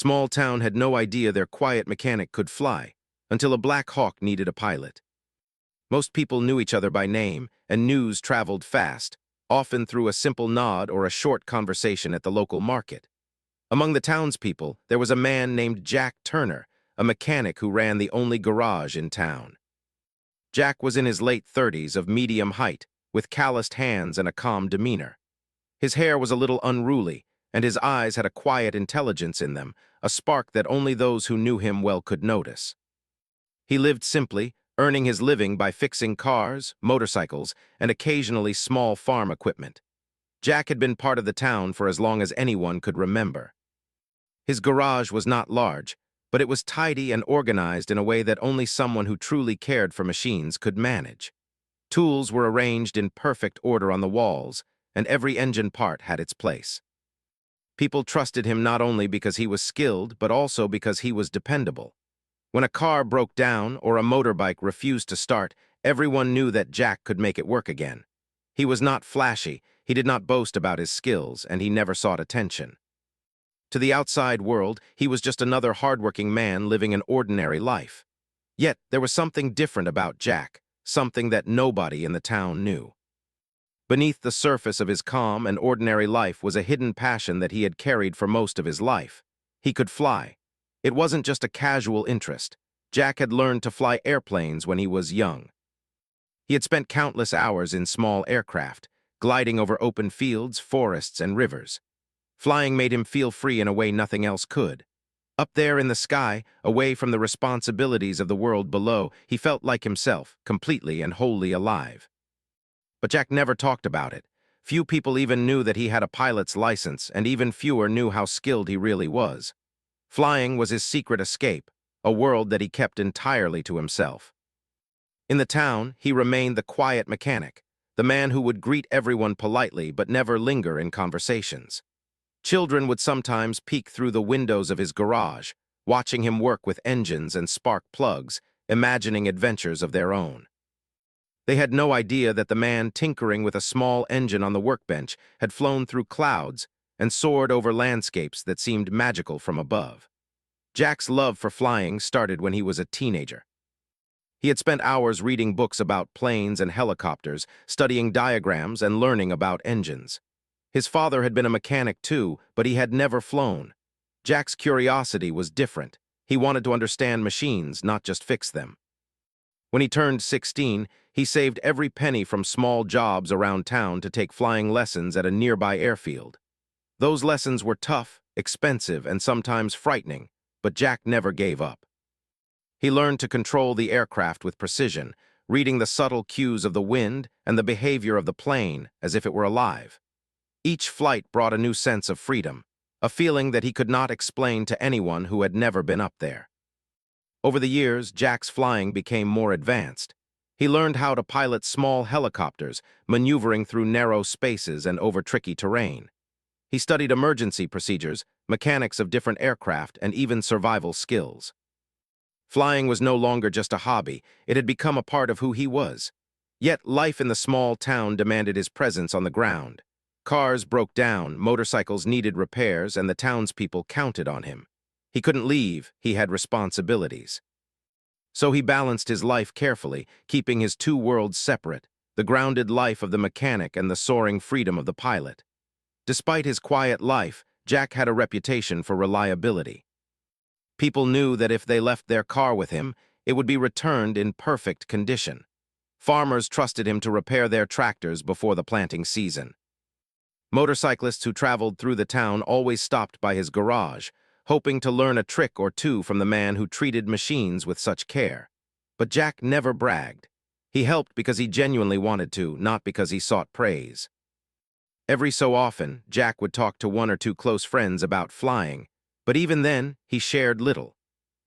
Small town had no idea their quiet mechanic could fly, until a Black Hawk needed a pilot. Most people knew each other by name, and news traveled fast, often through a simple nod or a short conversation at the local market. Among the townspeople, there was a man named Jack Turner, a mechanic who ran the only garage in town. Jack was in his late 30s, of medium height, with calloused hands and a calm demeanor. His hair was a little unruly, and his eyes had a quiet intelligence in them, a spark that only those who knew him well could notice. He lived simply, earning his living by fixing cars, motorcycles, and occasionally small farm equipment. Jack had been part of the town for as long as anyone could remember. His garage was not large, but it was tidy and organized in a way that only someone who truly cared for machines could manage. Tools were arranged in perfect order on the walls, and every engine part had its place. People trusted him not only because he was skilled, but also because he was dependable. When a car broke down or a motorbike refused to start, everyone knew that Jack could make it work again. He was not flashy, he did not boast about his skills, and he never sought attention. To the outside world, he was just another hardworking man living an ordinary life. Yet, there was something different about Jack, something that nobody in the town knew. Beneath the surface of his calm and ordinary life was a hidden passion that he had carried for most of his life. He could fly. It wasn't just a casual interest. Jack had learned to fly airplanes when he was young. He had spent countless hours in small aircraft, gliding over open fields, forests, and rivers. Flying made him feel free in a way nothing else could. Up there in the sky, away from the responsibilities of the world below, he felt like himself, completely and wholly alive. But Jack never talked about it. Few people even knew that he had a pilot's license, and even fewer knew how skilled he really was. Flying was his secret escape, a world that he kept entirely to himself. In the town, he remained the quiet mechanic, the man who would greet everyone politely but never linger in conversations. Children would sometimes peek through the windows of his garage, watching him work with engines and spark plugs, imagining adventures of their own. They had no idea that the man tinkering with a small engine on the workbench had flown through clouds and soared over landscapes that seemed magical from above. Jack's love for flying started when he was a teenager. He had spent hours reading books about planes and helicopters, studying diagrams and learning about engines. His father had been a mechanic too, but he had never flown. Jack's curiosity was different. He wanted to understand machines, not just fix them. When he turned 16, he saved every penny from small jobs around town to take flying lessons at a nearby airfield. Those lessons were tough, expensive, and sometimes frightening, but Jack never gave up. He learned to control the aircraft with precision, reading the subtle cues of the wind and the behavior of the plane as if it were alive. Each flight brought a new sense of freedom, a feeling that he could not explain to anyone who had never been up there. Over the years, Jack's flying became more advanced. He learned how to pilot small helicopters, maneuvering through narrow spaces and over tricky terrain. He studied emergency procedures, mechanics of different aircraft, and even survival skills. Flying was no longer just a hobby, it had become a part of who he was. Yet life in the small town demanded his presence on the ground. Cars broke down, motorcycles needed repairs, and the townspeople counted on him. He couldn't leave, he had responsibilities. So he balanced his life carefully, keeping his two worlds separate, the grounded life of the mechanic and the soaring freedom of the pilot. Despite his quiet life, Jack had a reputation for reliability. People knew that if they left their car with him, it would be returned in perfect condition. Farmers trusted him to repair their tractors before the planting season. Motorcyclists who traveled through the town always stopped by his garage, hoping to learn a trick or two from the man who treated machines with such care. But Jack never bragged. He helped because he genuinely wanted to, not because he sought praise. Every so often, Jack would talk to one or two close friends about flying, but even then, he shared little.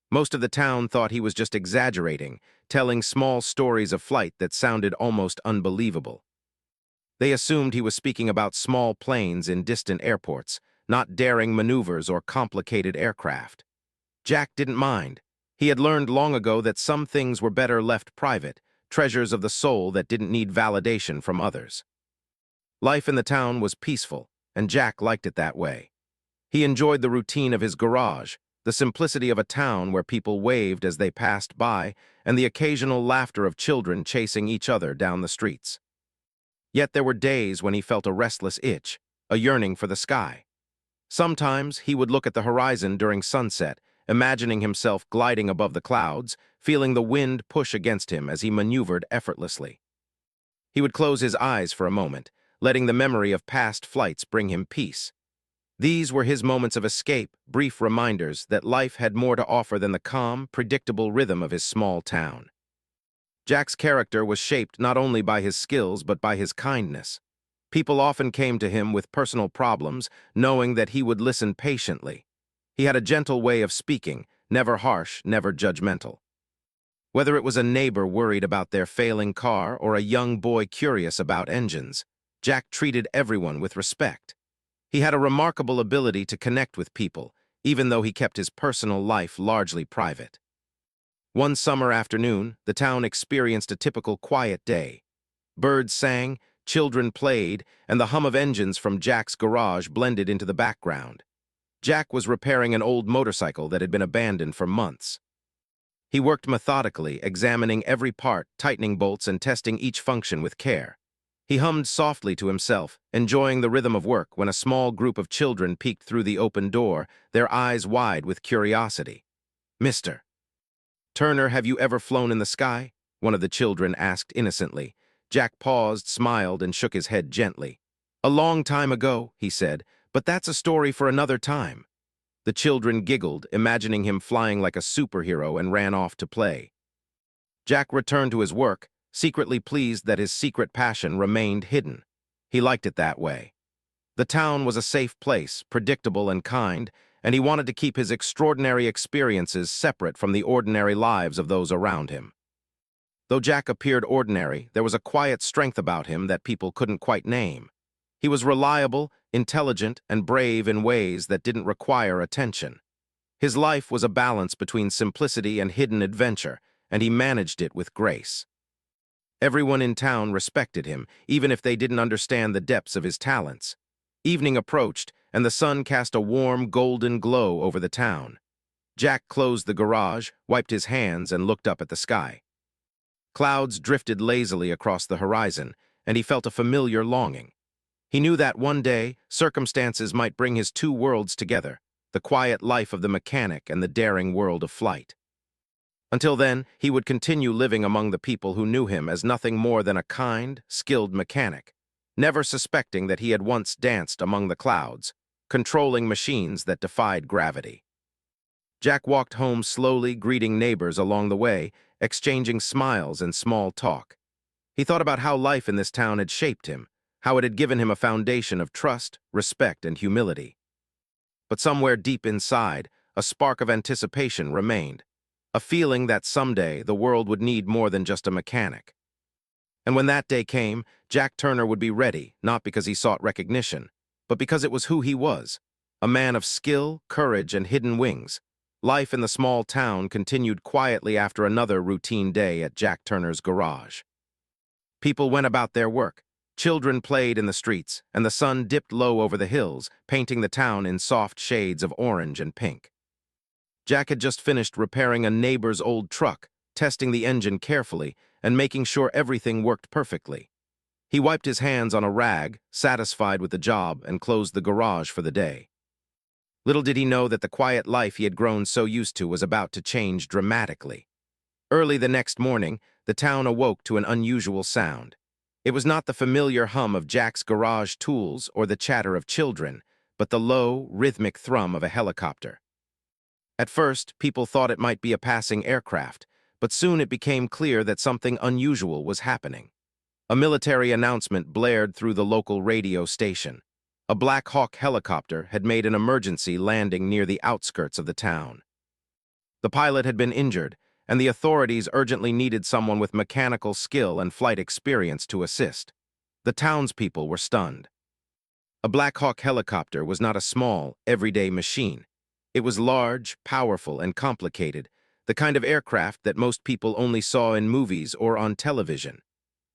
Most of the town thought he was just exaggerating, telling small stories of flight that sounded almost unbelievable. They assumed he was speaking about small planes in distant airports, not daring maneuvers or complicated aircraft. Jack didn't mind. He had learned long ago that some things were better left private, treasures of the soul that didn't need validation from others. Life in the town was peaceful, and Jack liked it that way. He enjoyed the routine of his garage, the simplicity of a town where people waved as they passed by, and the occasional laughter of children chasing each other down the streets. Yet there were days when he felt a restless itch, a yearning for the sky. Sometimes he would look at the horizon during sunset, imagining himself gliding above the clouds, feeling the wind push against him as he maneuvered effortlessly. He would close his eyes for a moment, letting the memory of past flights bring him peace. These were his moments of escape, brief reminders that life had more to offer than the calm, predictable rhythm of his small town. Jack's character was shaped not only by his skills but by his kindness. People often came to him with personal problems, knowing that he would listen patiently. He had a gentle way of speaking, never harsh, never judgmental. Whether it was a neighbor worried about their failing car or a young boy curious about engines, Jack treated everyone with respect. He had a remarkable ability to connect with people, even though he kept his personal life largely private. One summer afternoon, the town experienced a typical quiet day. Birds sang, children played, and the hum of engines from Jack's garage blended into the background. Jack was repairing an old motorcycle that had been abandoned for months. He worked methodically, examining every part, tightening bolts, and testing each function with care. He hummed softly to himself, enjoying the rhythm of work when a small group of children peeked through the open door, their eyes wide with curiosity. "Mr. Turner, have you ever flown in the sky?" one of the children asked innocently. Jack paused, smiled, and shook his head gently. "A long time ago," he said, "but that's a story for another time." The children giggled, imagining him flying like a superhero, and ran off to play. Jack returned to his work, secretly pleased that his secret passion remained hidden. He liked it that way. The town was a safe place, predictable and kind, and he wanted to keep his extraordinary experiences separate from the ordinary lives of those around him. Though Jack appeared ordinary, there was a quiet strength about him that people couldn't quite name. He was reliable, intelligent, and brave in ways that didn't require attention. His life was a balance between simplicity and hidden adventure, and he managed it with grace. Everyone in town respected him, even if they didn't understand the depths of his talents. Evening approached, and the sun cast a warm, golden glow over the town. Jack closed the garage, wiped his hands, and looked up at the sky. Clouds drifted lazily across the horizon, and he felt a familiar longing. He knew that one day, circumstances might bring his two worlds together, the quiet life of the mechanic and the daring world of flight. Until then, he would continue living among the people who knew him as nothing more than a kind, skilled mechanic, never suspecting that he had once danced among the clouds, controlling machines that defied gravity. Jack walked home slowly, greeting neighbors along the way, exchanging smiles and small talk. He thought about how life in this town had shaped him, how it had given him a foundation of trust, respect, and humility. But somewhere deep inside, a spark of anticipation remained, a feeling that someday the world would need more than just a mechanic. And when that day came, Jack Turner would be ready, not because he sought recognition, but because it was who he was, a man of skill, courage, and hidden wings. Life in the small town continued quietly after another routine day at Jack Turner's garage. People went about their work. Children played in the streets, and the sun dipped low over the hills, painting the town in soft shades of orange and pink. Jack had just finished repairing a neighbor's old truck, testing the engine carefully, and making sure everything worked perfectly. He wiped his hands on a rag, satisfied with the job, and closed the garage for the day. Little did he know that the quiet life he had grown so used to was about to change dramatically. Early the next morning, the town awoke to an unusual sound. It was not the familiar hum of Jack's garage tools or the chatter of children, but the low, rhythmic thrum of a helicopter. At first, people thought it might be a passing aircraft, but soon it became clear that something unusual was happening. A military announcement blared through the local radio station. A Black Hawk helicopter had made an emergency landing near the outskirts of the town. The pilot had been injured, and the authorities urgently needed someone with mechanical skill and flight experience to assist. The townspeople were stunned. A Black Hawk helicopter was not a small, everyday machine. It was large, powerful, and complicated, the kind of aircraft that most people only saw in movies or on television.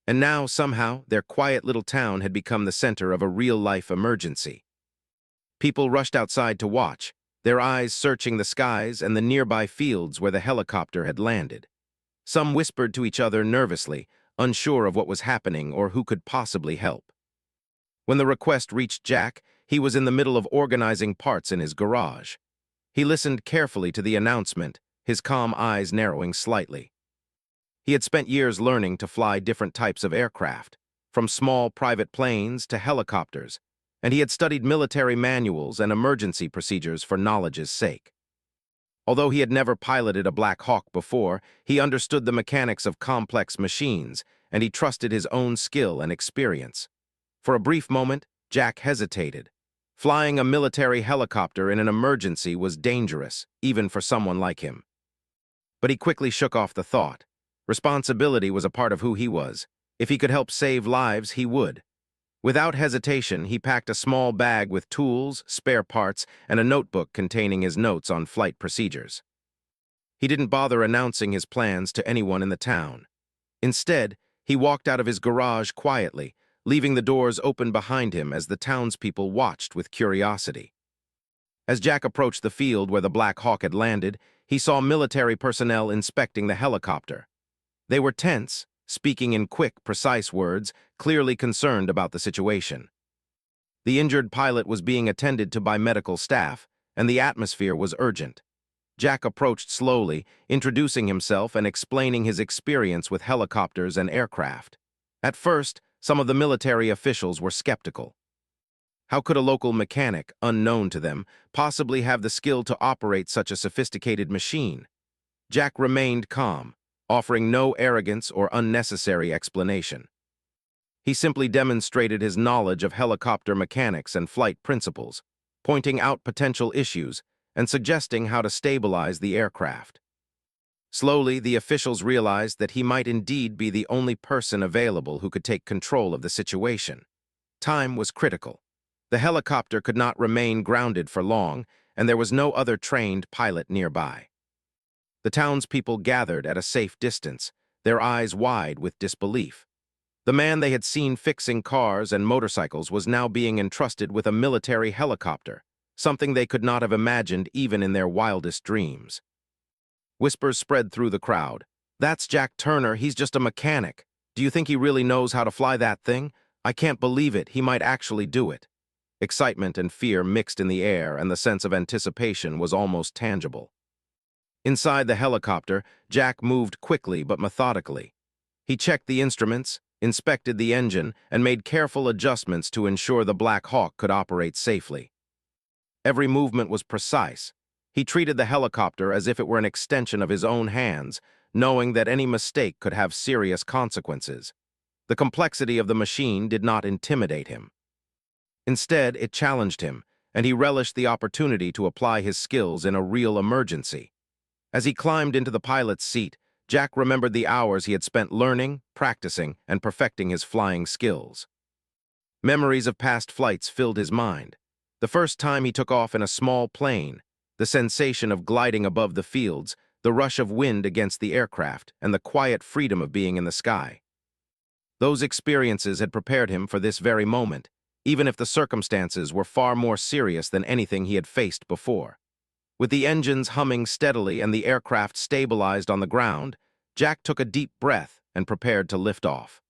And now, somehow, their quiet little town had become the center of a real-life emergency. People rushed outside to watch, their eyes searching the skies and the nearby fields where the helicopter had landed. Some whispered to each other nervously, unsure of what was happening or who could possibly help. When the request reached Jack, he was in the middle of organizing parts in his garage. He listened carefully to the announcement, his calm eyes narrowing slightly. He had spent years learning to fly different types of aircraft, from small private planes to helicopters, and he had studied military manuals and emergency procedures for knowledge's sake. Although he had never piloted a Black Hawk before, he understood the mechanics of complex machines, and he trusted his own skill and experience. For a brief moment, Jack hesitated. Flying a military helicopter in an emergency was dangerous, even for someone like him. But he quickly shook off the thought. Responsibility was a part of who he was. If he could help save lives, he would. Without hesitation, he packed a small bag with tools, spare parts, and a notebook containing his notes on flight procedures. He didn't bother announcing his plans to anyone in the town. Instead, he walked out of his garage quietly, leaving the doors open behind him as the townspeople watched with curiosity. As Jack approached the field where the Black Hawk had landed, he saw military personnel inspecting the helicopter. They were tense, speaking in quick, precise words, clearly concerned about the situation. The injured pilot was being attended to by medical staff, and the atmosphere was urgent. Jack approached slowly, introducing himself and explaining his experience with helicopters and aircraft. At first, some of the military officials were skeptical. How could a local mechanic, unknown to them, possibly have the skill to operate such a sophisticated machine? Jack remained calm, offering no arrogance or unnecessary explanation. He simply demonstrated his knowledge of helicopter mechanics and flight principles, pointing out potential issues and suggesting how to stabilize the aircraft. Slowly, the officials realized that he might indeed be the only person available who could take control of the situation. Time was critical. The helicopter could not remain grounded for long, and there was no other trained pilot nearby. The townspeople gathered at a safe distance, their eyes wide with disbelief. The man they had seen fixing cars and motorcycles was now being entrusted with a military helicopter, something they could not have imagined even in their wildest dreams. Whispers spread through the crowd. "That's Jack Turner, he's just a mechanic. Do you think he really knows how to fly that thing? I can't believe it, he might actually do it." Excitement and fear mixed in the air, and the sense of anticipation was almost tangible. Inside the helicopter, Jack moved quickly but methodically. He checked the instruments, inspected the engine, and made careful adjustments to ensure the Black Hawk could operate safely. Every movement was precise. He treated the helicopter as if it were an extension of his own hands, knowing that any mistake could have serious consequences. The complexity of the machine did not intimidate him. Instead, it challenged him, and he relished the opportunity to apply his skills in a real emergency. As he climbed into the pilot's seat, Jack remembered the hours he had spent learning, practicing, and perfecting his flying skills. Memories of past flights filled his mind. The first time he took off in a small plane, the sensation of gliding above the fields, the rush of wind against the aircraft, and the quiet freedom of being in the sky. Those experiences had prepared him for this very moment, even if the circumstances were far more serious than anything he had faced before. With the engines humming steadily and the aircraft stabilized on the ground, Jack took a deep breath and prepared to lift off.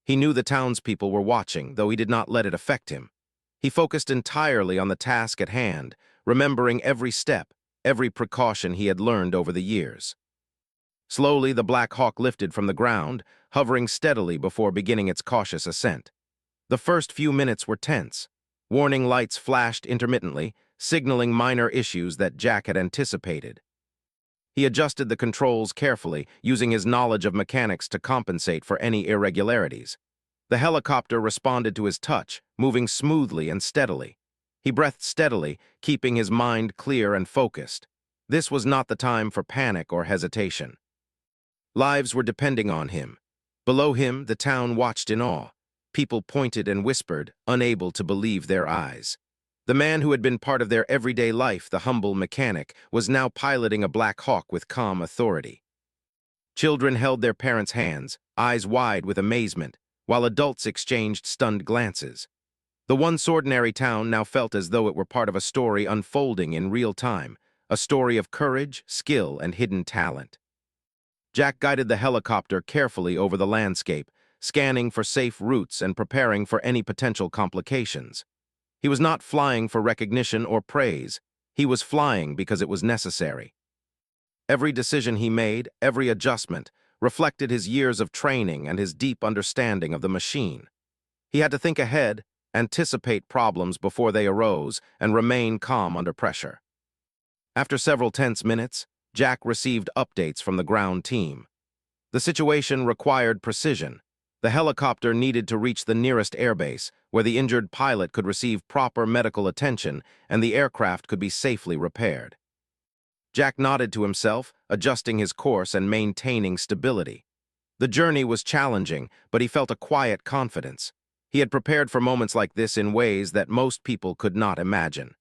He knew the townspeople were watching, though he did not let it affect him. He focused entirely on the task at hand, remembering every step, every precaution he had learned over the years. Slowly, the Black Hawk lifted from the ground, hovering steadily before beginning its cautious ascent. The first few minutes were tense. Warning lights flashed intermittently, signaling minor issues that Jack had anticipated. He adjusted the controls carefully, using his knowledge of mechanics to compensate for any irregularities. The helicopter responded to his touch, moving smoothly and steadily. He breathed steadily, keeping his mind clear and focused. This was not the time for panic or hesitation. Lives were depending on him. Below him, the town watched in awe. People pointed and whispered, unable to believe their eyes. The man who had been part of their everyday life, the humble mechanic, was now piloting a Black Hawk with calm authority. Children held their parents' hands, eyes wide with amazement, while adults exchanged stunned glances. The once ordinary town now felt as though it were part of a story unfolding in real time, a story of courage, skill, and hidden talent. Jack guided the helicopter carefully over the landscape, scanning for safe routes and preparing for any potential complications. He was not flying for recognition or praise. He was flying because it was necessary. Every decision he made, every adjustment, reflected his years of training and his deep understanding of the machine. He had to think ahead, anticipate problems before they arose, and remain calm under pressure. After several tense minutes, Jack received updates from the ground team. The situation required precision. The helicopter needed to reach the nearest airbase, where the injured pilot could receive proper medical attention and the aircraft could be safely repaired. Jack nodded to himself, adjusting his course and maintaining stability. The journey was challenging, but he felt a quiet confidence. He had prepared for moments like this in ways that most people could not imagine.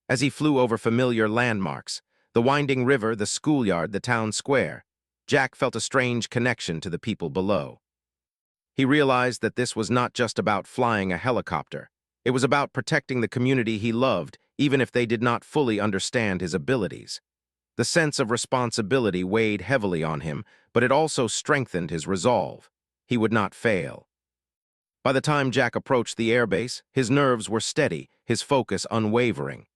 As he flew over familiar landmarks, the winding river, the schoolyard, the town square, Jack felt a strange connection to the people below. He realized that this was not just about flying a helicopter. It was about protecting the community he loved, even if they did not fully understand his abilities. The sense of responsibility weighed heavily on him, but it also strengthened his resolve. He would not fail. By the time Jack approached the airbase, his nerves were steady, his focus unwavering.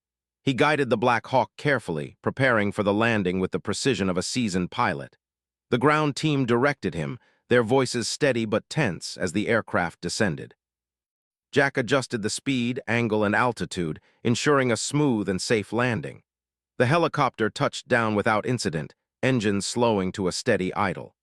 He guided the Black Hawk carefully, preparing for the landing with the precision of a seasoned pilot. The ground team directed him, their voices steady but tense as the aircraft descended. Jack adjusted the speed, angle, and altitude, ensuring a smooth and safe landing. The helicopter touched down without incident, engines slowing to a steady idle.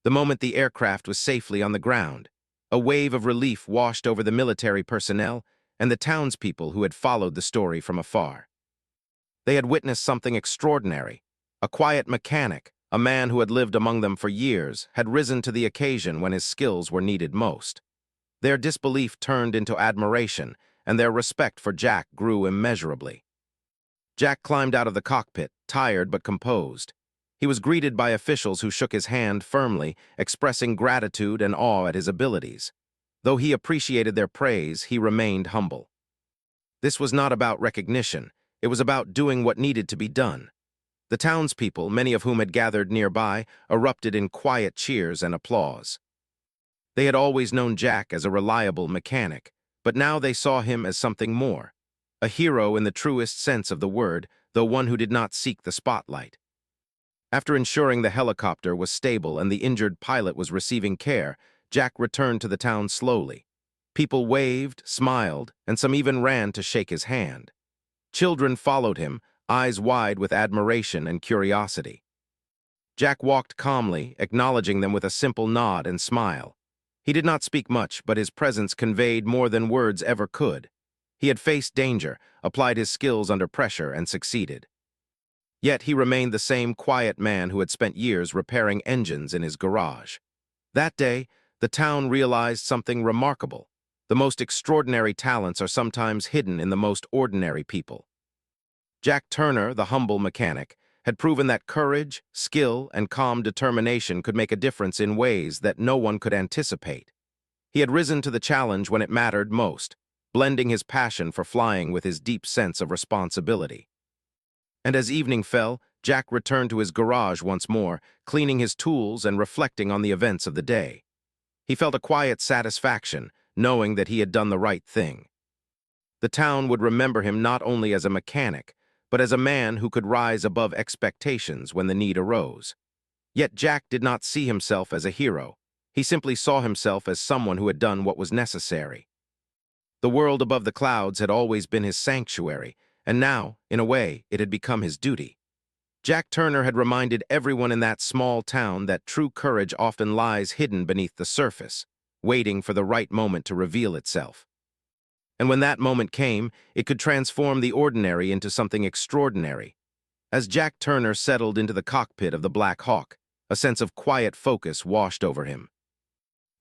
The moment the aircraft was safely on the ground, a wave of relief washed over the military personnel and the townspeople who had followed the story from afar. They had witnessed something extraordinary. A quiet mechanic, a man who had lived among them for years, had risen to the occasion when his skills were needed most. Their disbelief turned into admiration, and their respect for Jack grew immeasurably. Jack climbed out of the cockpit, tired but composed. He was greeted by officials who shook his hand firmly, expressing gratitude and awe at his abilities. Though he appreciated their praise, he remained humble. This was not about recognition. It was about doing what needed to be done. The townspeople, many of whom had gathered nearby, erupted in quiet cheers and applause. They had always known Jack as a reliable mechanic, but now they saw him as something more. A hero in the truest sense of the word, though one who did not seek the spotlight. After ensuring the helicopter was stable and the injured pilot was receiving care, Jack returned to the town slowly. People waved, smiled, and some even ran to shake his hand. Children followed him, eyes wide with admiration and curiosity. Jack walked calmly, acknowledging them with a simple nod and smile. He did not speak much, but his presence conveyed more than words ever could. He had faced danger, applied his skills under pressure, and succeeded. Yet he remained the same quiet man who had spent years repairing engines in his garage. That day, the town realized something remarkable. The most extraordinary talents are sometimes hidden in the most ordinary people. Jack Turner, the humble mechanic, had proven that courage, skill, and calm determination could make a difference in ways that no one could anticipate. He had risen to the challenge when it mattered most, blending his passion for flying with his deep sense of responsibility. And as evening fell, Jack returned to his garage once more, cleaning his tools and reflecting on the events of the day. He felt a quiet satisfaction, knowing that he had done the right thing. The town would remember him not only as a mechanic, but as a man who could rise above expectations when the need arose. Yet Jack did not see himself as a hero. He simply saw himself as someone who had done what was necessary. The world above the clouds had always been his sanctuary, and now, in a way, it had become his duty. Jack Turner had reminded everyone in that small town that true courage often lies hidden beneath the surface, waiting for the right moment to reveal itself. And when that moment came, it could transform the ordinary into something extraordinary. As Jack Turner settled into the cockpit of the Black Hawk, a sense of quiet focus washed over him.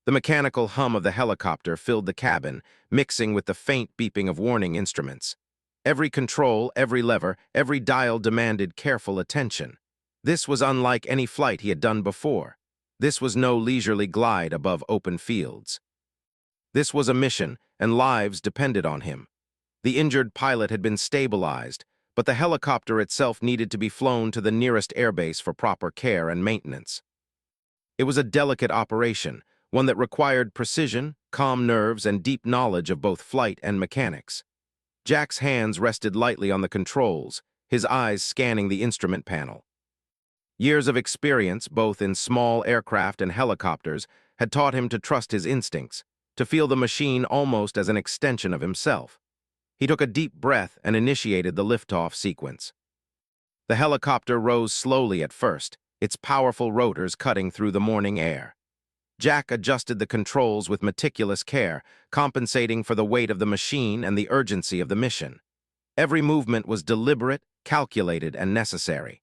The mechanical hum of the helicopter filled the cabin, mixing with the faint beeping of warning instruments. Every control, every lever, every dial demanded careful attention. This was unlike any flight he had done before. This was no leisurely glide above open fields. This was a mission, and lives depended on him. The injured pilot had been stabilized, but the helicopter itself needed to be flown to the nearest airbase for proper care and maintenance. It was a delicate operation, one that required precision, calm nerves, and deep knowledge of both flight and mechanics. Jack's hands rested lightly on the controls, his eyes scanning the instrument panel. Years of experience, both in small aircraft and helicopters, had taught him to trust his instincts, to feel the machine almost as an extension of himself. He took a deep breath and initiated the liftoff sequence. The helicopter rose slowly at first, its powerful rotors cutting through the morning air. Jack adjusted the controls with meticulous care, compensating for the weight of the machine and the urgency of the mission. Every movement was deliberate, calculated, and necessary.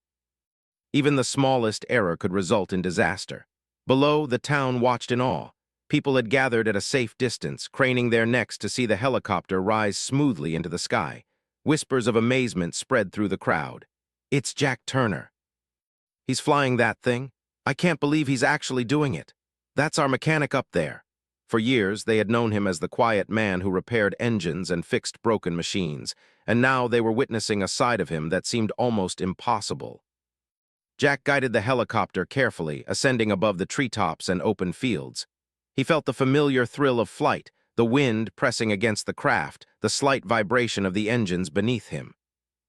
Even the smallest error could result in disaster. Below, the town watched in awe. People had gathered at a safe distance, craning their necks to see the helicopter rise smoothly into the sky. Whispers of amazement spread through the crowd. "It's Jack Turner. He's flying that thing. I can't believe he's actually doing it. That's our mechanic up there." For years, they had known him as the quiet man who repaired engines and fixed broken machines, and now they were witnessing a side of him that seemed almost impossible. Jack guided the helicopter carefully, ascending above the treetops and open fields. He felt the familiar thrill of flight, the wind pressing against the craft, the slight vibration of the engines beneath him.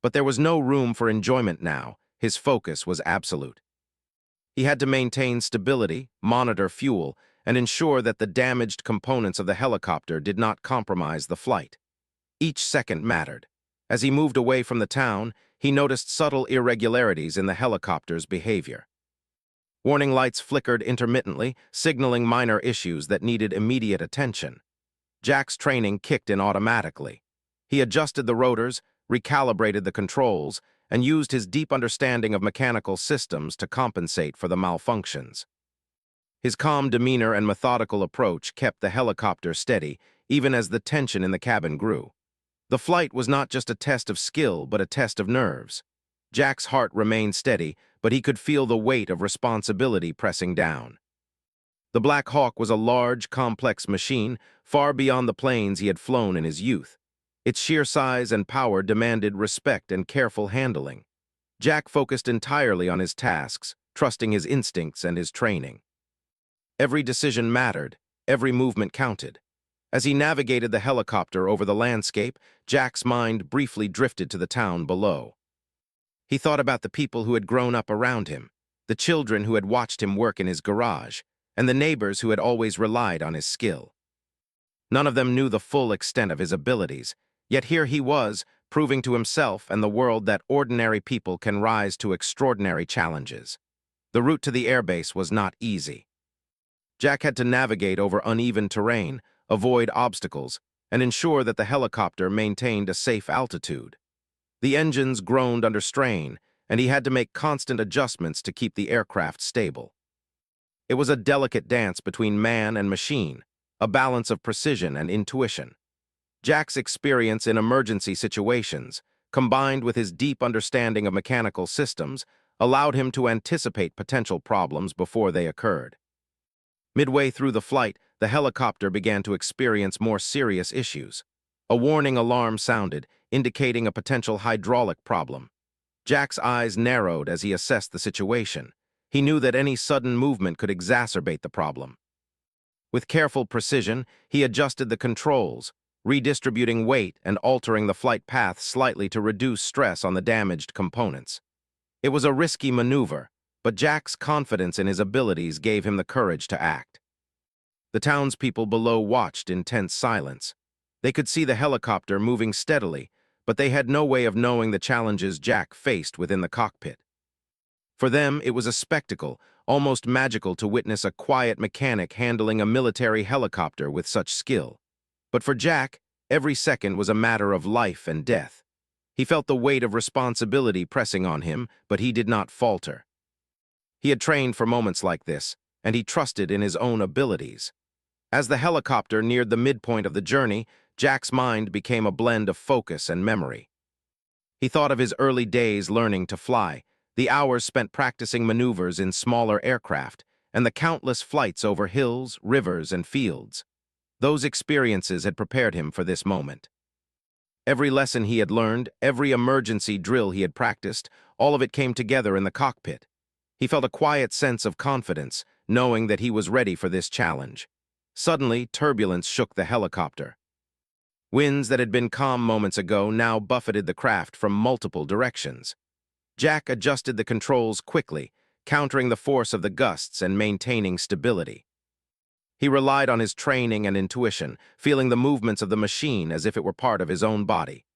But there was no room for enjoyment now. His focus was absolute. He had to maintain stability, monitor fuel, and ensure that the damaged components of the helicopter did not compromise the flight. Each second mattered. As he moved away from the town, he noticed subtle irregularities in the helicopter's behavior. Warning lights flickered intermittently, signaling minor issues that needed immediate attention. Jack's training kicked in automatically. He adjusted the rotors, recalibrated the controls, and used his deep understanding of mechanical systems to compensate for the malfunctions. His calm demeanor and methodical approach kept the helicopter steady, even as the tension in the cabin grew. The flight was not just a test of skill, but a test of nerves. Jack's heart remained steady, but he could feel the weight of responsibility pressing down. The Black Hawk was a large, complex machine, far beyond the planes he had flown in his youth. Its sheer size and power demanded respect and careful handling. Jack focused entirely on his tasks, trusting his instincts and his training. Every decision mattered, every movement counted. As he navigated the helicopter over the landscape, Jack's mind briefly drifted to the town below. He thought about the people who had grown up around him, the children who had watched him work in his garage, and the neighbors who had always relied on his skill. None of them knew the full extent of his abilities, yet here he was, proving to himself and the world that ordinary people can rise to extraordinary challenges. The route to the airbase was not easy. Jack had to navigate over uneven terrain, avoid obstacles, and ensure that the helicopter maintained a safe altitude. The engines groaned under strain, and he had to make constant adjustments to keep the aircraft stable. It was a delicate dance between man and machine, a balance of precision and intuition. Jack's experience in emergency situations, combined with his deep understanding of mechanical systems, allowed him to anticipate potential problems before they occurred. Midway through the flight, the helicopter began to experience more serious issues. A warning alarm sounded, indicating a potential hydraulic problem. Jack's eyes narrowed as he assessed the situation. He knew that any sudden movement could exacerbate the problem. With careful precision, he adjusted the controls, redistributing weight and altering the flight path slightly to reduce stress on the damaged components. It was a risky maneuver, but Jack's confidence in his abilities gave him the courage to act. The townspeople below watched in tense silence. They could see the helicopter moving steadily, but they had no way of knowing the challenges Jack faced within the cockpit. For them, it was a spectacle, almost magical to witness a quiet mechanic handling a military helicopter with such skill. But for Jack, every second was a matter of life and death. He felt the weight of responsibility pressing on him, but he did not falter. He had trained for moments like this, and he trusted in his own abilities. As the helicopter neared the midpoint of the journey, Jack's mind became a blend of focus and memory. He thought of his early days learning to fly, the hours spent practicing maneuvers in smaller aircraft, and the countless flights over hills, rivers, and fields. Those experiences had prepared him for this moment. Every lesson he had learned, every emergency drill he had practiced, all of it came together in the cockpit. He felt a quiet sense of confidence, knowing that he was ready for this challenge. Suddenly, turbulence shook the helicopter. Winds that had been calm moments ago now buffeted the craft from multiple directions. Jack adjusted the controls quickly, countering the force of the gusts and maintaining stability. He relied on his training and intuition, feeling the movements of the machine as if it were part of his own body.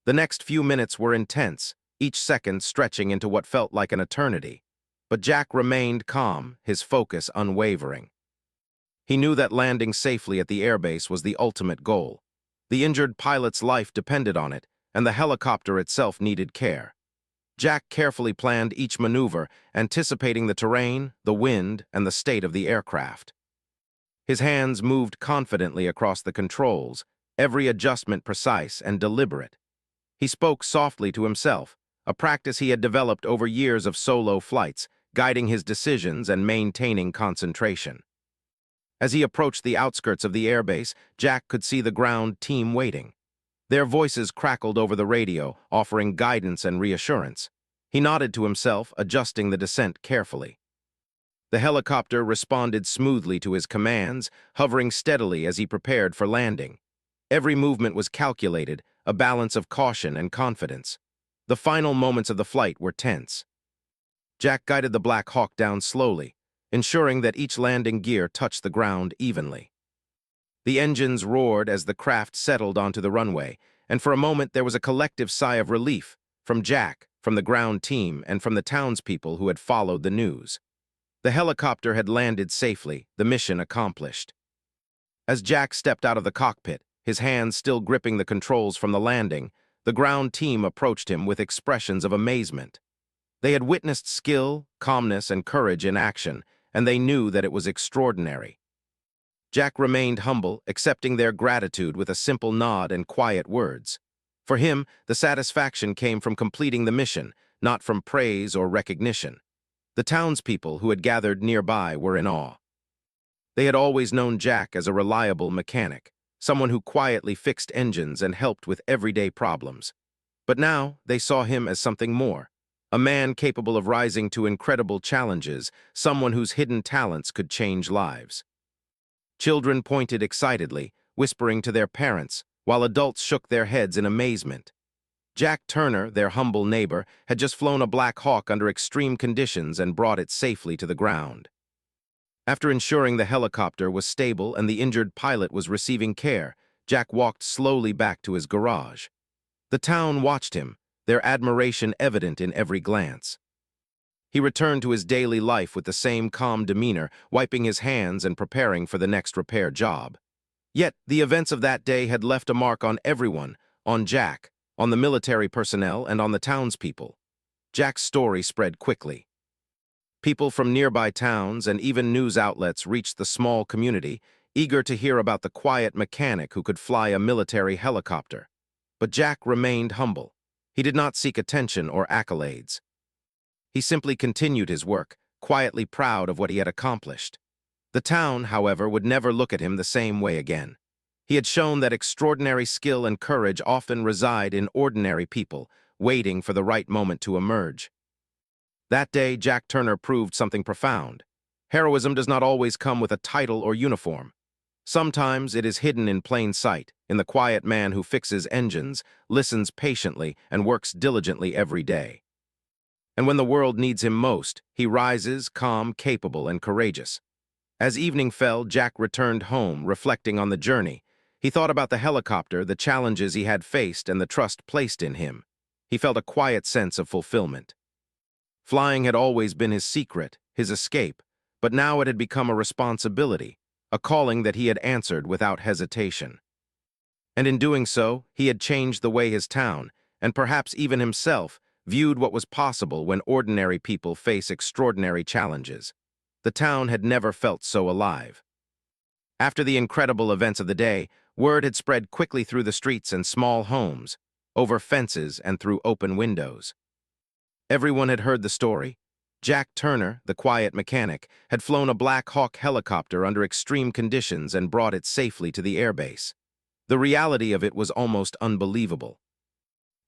The next few minutes were intense, each second stretching into what felt like an eternity. But Jack remained calm, his focus unwavering. He knew that landing safely at the airbase was the ultimate goal. The injured pilot's life depended on it, and the helicopter itself needed care. Jack carefully planned each maneuver, anticipating the terrain, the wind, and the state of the aircraft. His hands moved confidently across the controls, every adjustment precise and deliberate. He spoke softly to himself, a practice he had developed over years of solo flights, guiding his decisions and maintaining concentration. As he approached the outskirts of the airbase, Jack could see the ground team waiting. Their voices crackled over the radio, offering guidance and reassurance. He nodded to himself, adjusting the descent carefully. The helicopter responded smoothly to his commands, hovering steadily as he prepared for landing. Every movement was calculated, a balance of caution and confidence. The final moments of the flight were tense. Jack guided the Black Hawk down slowly, ensuring that each landing gear touched the ground evenly. The engines roared as the craft settled onto the runway, and for a moment there was a collective sigh of relief from Jack, from the ground team, and from the townspeople who had followed the news. The helicopter had landed safely, the mission accomplished. As Jack stepped out of the cockpit, his hands still gripping the controls from the landing, the ground team approached him with expressions of amazement. They had witnessed skill, calmness, and courage in action, and they knew that it was extraordinary. Jack remained humble, accepting their gratitude with a simple nod and quiet words. For him, the satisfaction came from completing the mission, not from praise or recognition. The townspeople who had gathered nearby were in awe. They had always known Jack as a reliable mechanic, someone who quietly fixed engines and helped with everyday problems. But now they saw him as something more, a man capable of rising to incredible challenges, someone whose hidden talents could change lives. Children pointed excitedly, whispering to their parents, while adults shook their heads in amazement. Jack Turner, their humble neighbor, had just flown a Black Hawk under extreme conditions and brought it safely to the ground. After ensuring the helicopter was stable and the injured pilot was receiving care, Jack walked slowly back to his garage. The town watched him, their admiration evident in every glance. He returned to his daily life with the same calm demeanor, wiping his hands and preparing for the next repair job. Yet, the events of that day had left a mark on everyone, on Jack, on the military personnel, and on the townspeople. Jack's story spread quickly. People from nearby towns and even news outlets reached the small community, eager to hear about the quiet mechanic who could fly a military helicopter. But Jack remained humble. He did not seek attention or accolades. He simply continued his work, quietly proud of what he had accomplished. The town, however, would never look at him the same way again. He had shown that extraordinary skill and courage often reside in ordinary people, waiting for the right moment to emerge. That day, Jack Turner proved something profound. Heroism does not always come with a title or uniform. Sometimes it is hidden in plain sight, in the quiet man who fixes engines, listens patiently, and works diligently every day. And when the world needs him most, he rises, calm, capable, and courageous. As evening fell, Jack returned home, reflecting on the journey. He thought about the helicopter, the challenges he had faced, and the trust placed in him. He felt a quiet sense of fulfillment. Flying had always been his secret, his escape, but now it had become a responsibility, a calling that he had answered without hesitation. And in doing so, he had changed the way his town, and perhaps even himself, viewed what was possible when ordinary people face extraordinary challenges. The town had never felt so alive. After the incredible events of the day, word had spread quickly through the streets and small homes, over fences and through open windows. Everyone had heard the story. Jack Turner, the quiet mechanic, had flown a Black Hawk helicopter under extreme conditions and brought it safely to the airbase. The reality of it was almost unbelievable.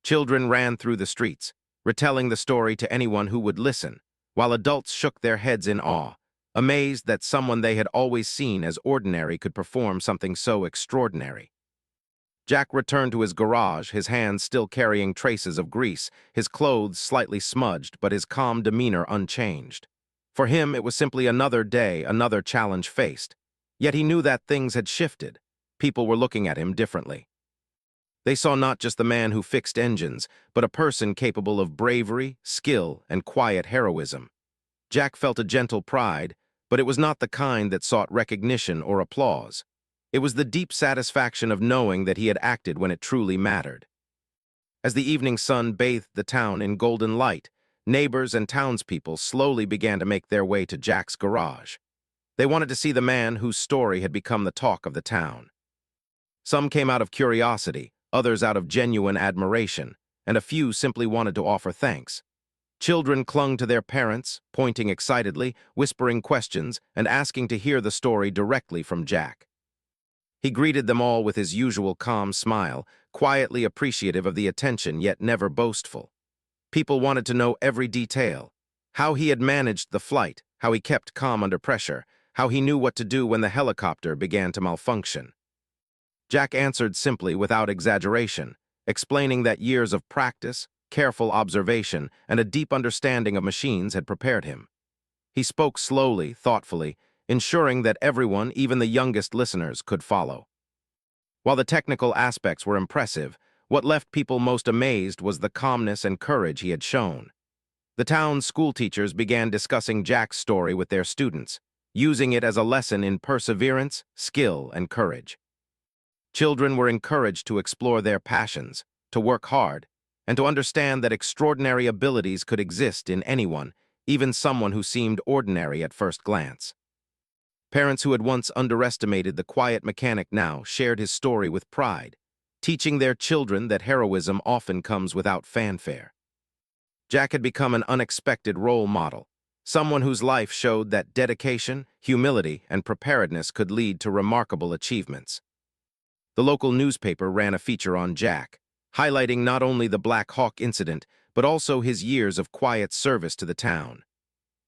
Children ran through the streets, retelling the story to anyone who would listen, while adults shook their heads in awe, amazed that someone they had always seen as ordinary could perform something so extraordinary. Jack returned to his garage, his hands still carrying traces of grease, his clothes slightly smudged, but his calm demeanor unchanged. For him, it was simply another day, another challenge faced. Yet he knew that things had shifted. People were looking at him differently. They saw not just the man who fixed engines, but a person capable of bravery, skill, and quiet heroism. Jack felt a gentle pride, but it was not the kind that sought recognition or applause. It was the deep satisfaction of knowing that he had acted when it truly mattered. As the evening sun bathed the town in golden light, neighbors and townspeople slowly began to make their way to Jack's garage. They wanted to see the man whose story had become the talk of the town. Some came out of curiosity, others out of genuine admiration, and a few simply wanted to offer thanks. Children clung to their parents, pointing excitedly, whispering questions, and asking to hear the story directly from Jack. He greeted them all with his usual calm smile, quietly appreciative of the attention yet never boastful. People wanted to know every detail: how he had managed the flight, how he kept calm under pressure, how he knew what to do when the helicopter began to malfunction. Jack answered simply, without exaggeration, explaining that years of practice, careful observation, and a deep understanding of machines had prepared him. He spoke slowly, thoughtfully, ensuring that everyone, even the youngest listeners, could follow. While the technical aspects were impressive, what left people most amazed was the calmness and courage he had shown. The town's schoolteachers began discussing Jack's story with their students, using it as a lesson in perseverance, skill, and courage. Children were encouraged to explore their passions, to work hard, and to understand that extraordinary abilities could exist in anyone, even someone who seemed ordinary at first glance. Parents who had once underestimated the quiet mechanic now shared his story with pride, teaching their children that heroism often comes without fanfare. Jack had become an unexpected role model, someone whose life showed that dedication, humility, and preparedness could lead to remarkable achievements. The local newspaper ran a feature on Jack, highlighting not only the Black Hawk incident, but also his years of quiet service to the town.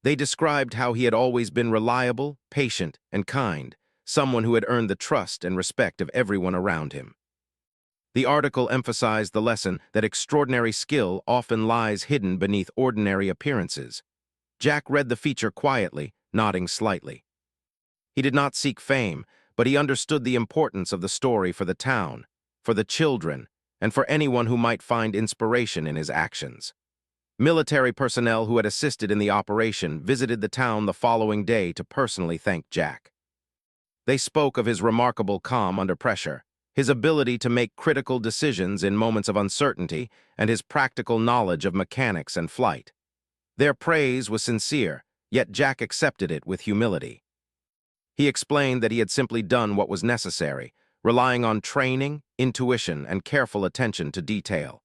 They described how he had always been reliable, patient, and kind, someone who had earned the trust and respect of everyone around him. The article emphasized the lesson that extraordinary skill often lies hidden beneath ordinary appearances. Jack read the feature quietly, nodding slightly. He did not seek fame, but he understood the importance of the story for the town, for the children, and for anyone who might find inspiration in his actions. Military personnel who had assisted in the operation visited the town the following day to personally thank Jack. They spoke of his remarkable calm under pressure, his ability to make critical decisions in moments of uncertainty, and his practical knowledge of mechanics and flight. Their praise was sincere, yet Jack accepted it with humility. He explained that he had simply done what was necessary, relying on training, intuition, and careful attention to detail.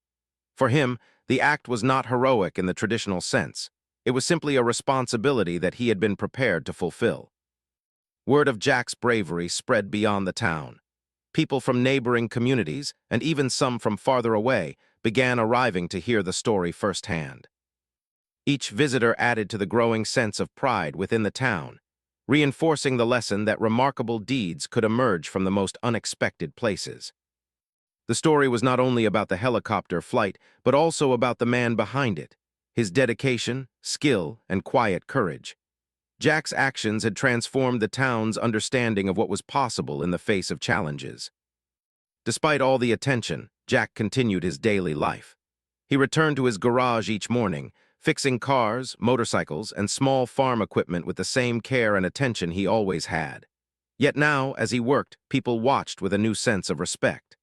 For him, the act was not heroic in the traditional sense. It was simply a responsibility that he had been prepared to fulfill. Word of Jack's bravery spread beyond the town. People from neighboring communities, and even some from farther away, began arriving to hear the story firsthand. Each visitor added to the growing sense of pride within the town, reinforcing the lesson that remarkable deeds could emerge from the most unexpected places. The story was not only about the helicopter flight, but also about the man behind it, his dedication, skill, and quiet courage. Jack's actions had transformed the town's understanding of what was possible in the face of challenges. Despite all the attention, Jack continued his daily life. He returned to his garage each morning, fixing cars, motorcycles, and small farm equipment with the same care and attention he always had. Yet now, as he worked, people watched with a new sense of respect.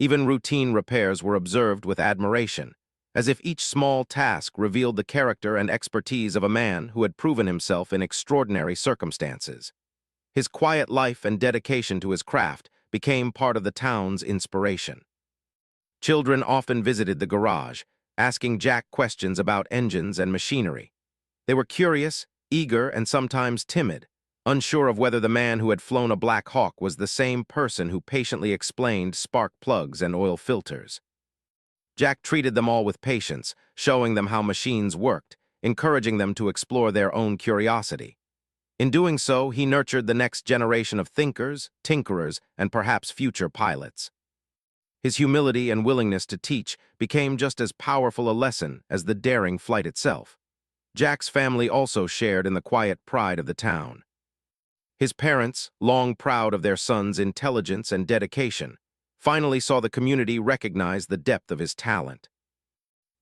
Even routine repairs were observed with admiration, as if each small task revealed the character and expertise of a man who had proven himself in extraordinary circumstances. His quiet life and dedication to his craft became part of the town's inspiration. Children often visited the garage, asking Jack questions about engines and machinery. They were curious, eager, and sometimes timid, unsure of whether the man who had flown a Black Hawk was the same person who patiently explained spark plugs and oil filters. Jack treated them all with patience, showing them how machines worked, encouraging them to explore their own curiosity. In doing so, he nurtured the next generation of thinkers, tinkerers, and perhaps future pilots. His humility and willingness to teach became just as powerful a lesson as the daring flight itself. Jack's family also shared in the quiet pride of the town. His parents, long proud of their son's intelligence and dedication, finally saw the community recognize the depth of his talent.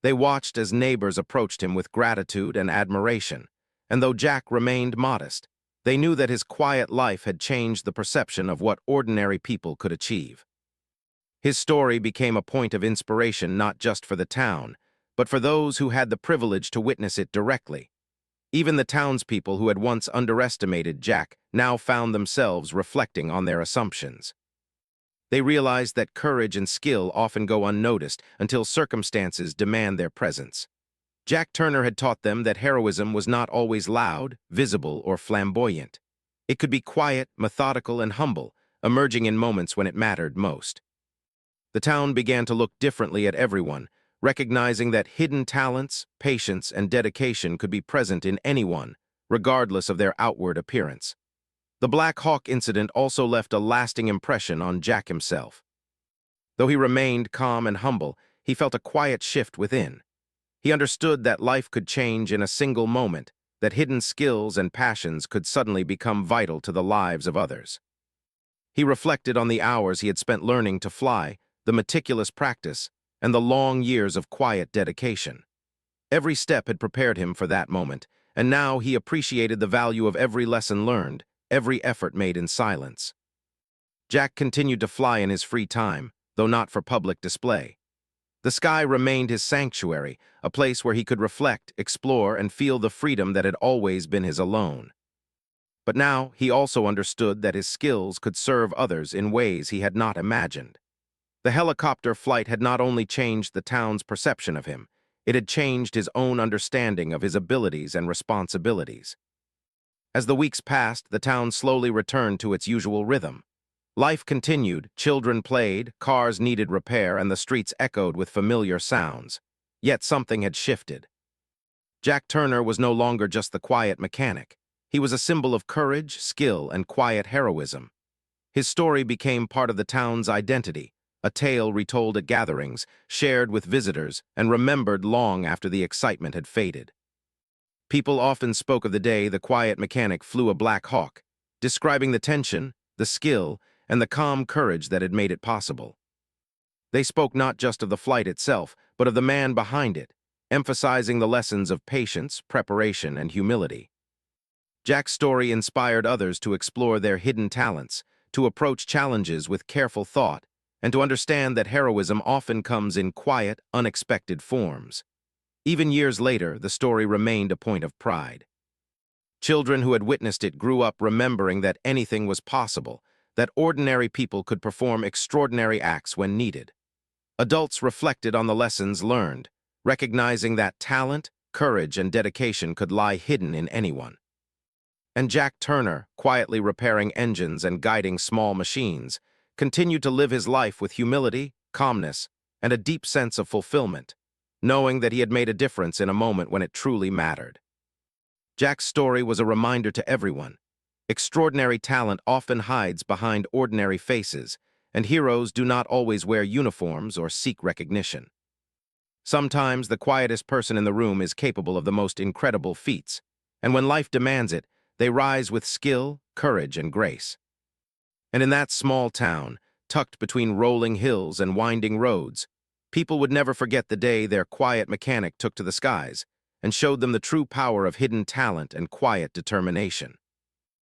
They watched as neighbors approached him with gratitude and admiration, and though Jack remained modest, they knew that his quiet life had changed the perception of what ordinary people could achieve. His story became a point of inspiration not just for the town, but for those who had the privilege to witness it directly. Even the townspeople who had once underestimated Jack now found themselves reflecting on their assumptions. They realized that courage and skill often go unnoticed until circumstances demand their presence. Jack Turner had taught them that heroism was not always loud, visible, or flamboyant. It could be quiet, methodical, and humble, emerging in moments when it mattered most. The town began to look differently at everyone, recognizing that hidden talents, patience, and dedication could be present in anyone, regardless of their outward appearance. The Black Hawk incident also left a lasting impression on Jack himself. Though he remained calm and humble, he felt a quiet shift within. He understood that life could change in a single moment, that hidden skills and passions could suddenly become vital to the lives of others. He reflected on the hours he had spent learning to fly, the meticulous practice, and the long years of quiet dedication. Every step had prepared him for that moment, and now he appreciated the value of every lesson learned, every effort made in silence. Jack continued to fly in his free time, though not for public display. The sky remained his sanctuary, a place where he could reflect, explore, and feel the freedom that had always been his alone. But now he also understood that his skills could serve others in ways he had not imagined. The helicopter flight had not only changed the town's perception of him, it had changed his own understanding of his abilities and responsibilities. As the weeks passed, the town slowly returned to its usual rhythm. Life continued, children played, cars needed repair, and the streets echoed with familiar sounds. Yet something had shifted. Jack Turner was no longer just the quiet mechanic. He was a symbol of courage, skill, and quiet heroism. His story became part of the town's identity, a tale retold at gatherings, shared with visitors, and remembered long after the excitement had faded. People often spoke of the day the quiet mechanic flew a Black Hawk, describing the tension, the skill, and the calm courage that had made it possible. They spoke not just of the flight itself, but of the man behind it, emphasizing the lessons of patience, preparation, and humility. Jack's story inspired others to explore their hidden talents, to approach challenges with careful thought, and to understand that heroism often comes in quiet, unexpected forms. Even years later, the story remained a point of pride. Children who had witnessed it grew up remembering that anything was possible, that ordinary people could perform extraordinary acts when needed. Adults reflected on the lessons learned, recognizing that talent, courage, and dedication could lie hidden in anyone. And Jack Turner, quietly repairing engines and guiding small machines, continued to live his life with humility, calmness, and a deep sense of fulfillment, knowing that he had made a difference in a moment when it truly mattered. Jack's story was a reminder to everyone. Extraordinary talent often hides behind ordinary faces, and heroes do not always wear uniforms or seek recognition. Sometimes the quietest person in the room is capable of the most incredible feats, and when life demands it, they rise with skill, courage, and grace. And in that small town, tucked between rolling hills and winding roads, people would never forget the day their quiet mechanic took to the skies and showed them the true power of hidden talent and quiet determination.